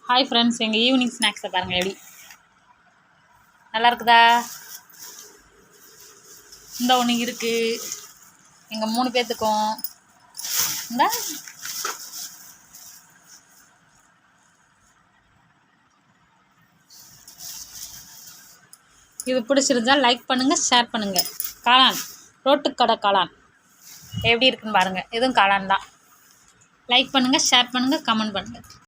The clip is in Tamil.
ஹாய் ஃப்ரெண்ட்ஸ், எங்கள் ஈவினிங் ஸ்நாக்ஸை பாருங்கள் எப்படி நல்லா இருக்குதா? இந்த ஒன்று இருக்குது எங்கள் 3 பேர்த்துக்கும். இந்த இது பிடிச்சிருந்தா லைக் பண்ணுங்கள், ஷேர் பண்ணுங்கள். காளான், ரோட்டுக்கடை காளான் எப்படி இருக்குன்னு பாருங்கள். இதுவும் காளான் தான். லைக் பண்ணுங்கள், ஷேர் பண்ணுங்கள், கமெண்ட் பண்ணுங்கள்.